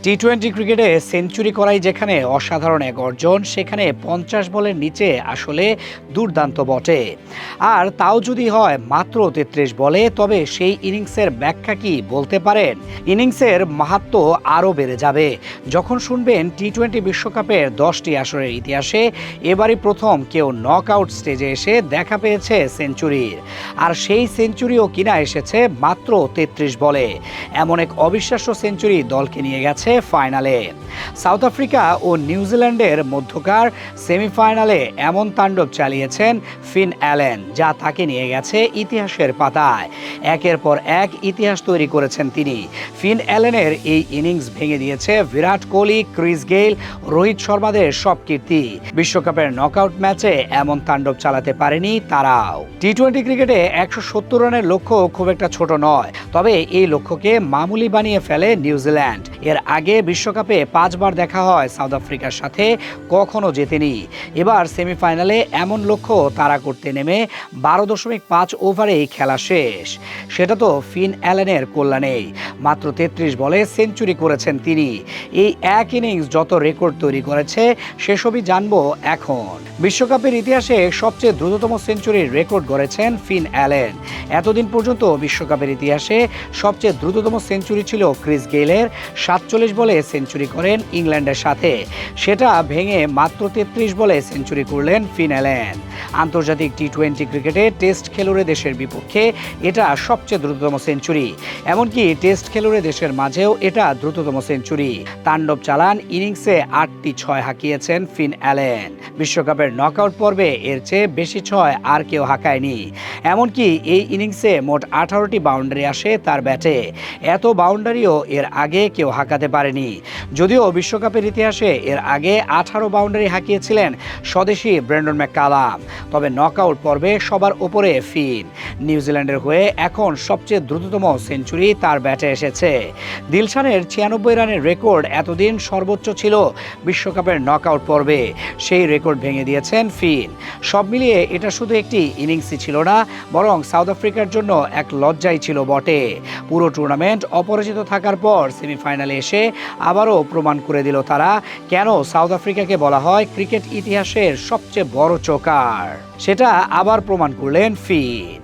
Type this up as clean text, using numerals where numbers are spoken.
T twenty ক্রিকেটে century করাই যেখানে অসাধারণ এক অর্জন, সেখানে ৫০ বলের নিচে আসলে দুর্দান্ত বটে। আর তাও যদি হয় মাত্র ৩৩ বলে, তবে সেই ইনিংসের ব্যাখ্যা কি বলতে পারেন? ইনিংসের মাহাত্ম্য আরও বেড়ে যাবে যখন শুনবেন টি-টোয়েন্টি বিশ্বকাপের ১০টি আসরের ইতিহাসে এবারই প্রথম কেউ নক আউট স্টেজে এসে দেখা পেয়েছে সেঞ্চুরির। আর সেই সেঞ্চুরিও কিনা এসেছে মাত্র ৩৩ বলে। এমন এক অবিশ্বাস্য সেঞ্চুরি দলকে নিয়ে গেছে ফাইনালে। সাউথ আফ্রিকা ও নিউজিল্যান্ডের মধ্যকার সেমিফাইনালে এমন তাণ্ডব চালিয়েছেন ফিন অ্যালেন, যা তাকে নিয়ে গেছে ইতিহাসের পাতায়। একের পর এক ইতিহাস তৈরি করেছেন তিনি। ফিন অ্যালেনের এই ইনিংস ভেঙে দিয়েছে বিরাট কোহলি, ক্রিস গেইল, রোহিত শর্মাদের সব কীর্তি। বিশ্বকাপের নকআউট ম্যাচে এমন তাণ্ডব চালাতে পারেনি তারাও। টি-টোয়েন্টি ক্রিকেটে ১৭০ রানের লক্ষ্য খুব একটা ছোট নয়, তবে এই লক্ষ্যকে মামুলি বানিয়ে ফেলে নিউজিল্যান্ড। এর আগে বিশ্বকাপে ৫ বার দেখা হয় সাউথ আফ্রিকার সাথে, কখনো জেতেনি। এবার সেমিফাইনালে এমন লক্ষ্য তাড়া করতে নেমে ১২.৫ ওভারেই খেলা শেষ। সেটা তো ফিন অ্যালেনের কল্যাণেই। মাত্র ৩৩ বলে সেঞ্চুরি করেছেন তিনি। এই এক ইনিংস যত রেকর্ড তৈরি করেছে সেসবই জানবো এখন। বিশ্বকাপের ইতিহাসে সবচেয়ে দ্রুততম সেঞ্চুরির রেকর্ড গড়েছেন ফিন অ্যালেন। এতদিন পর্যন্ত বিশ্বকাপের ইতিহাসে সবচেয়ে দ্রুততম সেঞ্চুরি ছিল ক্রিস গেইলের। ৪৭ বলে সেঞ্চুরি করেন ইংল্যান্ডের সাথে, সেটা ভেঙে মাত্র ৩৩ বলে সেঞ্চুরি করলেন ফিন অ্যালেন। আন্তর্জাতিক টি-টোয়েন্টি ক্রিকেটে টেস্ট খেলুড়ে দেশের বিপক্ষে এটা সবচেয়ে দ্রুততম সেঞ্চুরি। এমনকি টেস্ট খেলুড়ে দেশের মাঝেও এটা দ্রুততম সেঞ্চুরি। তাণ্ডব চালান ইনিংসে ৮টি ৬ হাঁকিয়েছেন ফিন অ্যালেন। বিশ্বকাপের নকআউট পর্বে এর চেয়ে বেশি ৬ আর কেউ হাঁকায়নি। এমনকি এই ইনিংসে মোট ১৮টি বাউন্ডারি আসে তার ব্যাটে। এত বাউন্ডারিও এর আগে কেউ হাঁকাতে পারেনি। যদিও বিশ্বকাপের ইতিহাসে এর আগে ১৮ বাউন্ডারি হাঁকিয়েছিলেন স্বদেশি ব্রেন্ডন ম্যাককালাম, তবে নকআউট পর্বে সবার ওপরে ফিন। নিউজিল্যান্ডের হয়ে এখন সবচেয়ে দ্রুততম সেঞ্চুরি তার ব্যাটে এসেছে। দিলশানের ৯৬ রানের রেকর্ড এতদিন সর্বোচ্চ ছিল বিশ্বকাপের নকআউট পর্বে, সেই রেকর্ড ভেঙে দিয়েছেন ফিন। সব মিলিয়ে এটা শুধু একটি ইনিংসই ছিল না, বরং সাউথ আফ্রিকার জন্য এক লজ্জাই ছিল বটে। পুরো টুর্নামেন্ট অপরাজিত থাকার পর সেমিফাইনালে এসে আবারও প্রমাণ করে দিল তারা কেন সাউথ আফ্রিকাকে বলা হয় ক্রিকেট ইতিহাসের সবচেয়ে বড় চোকার। সেটা আবার প্রমাণ করলেন ফিন।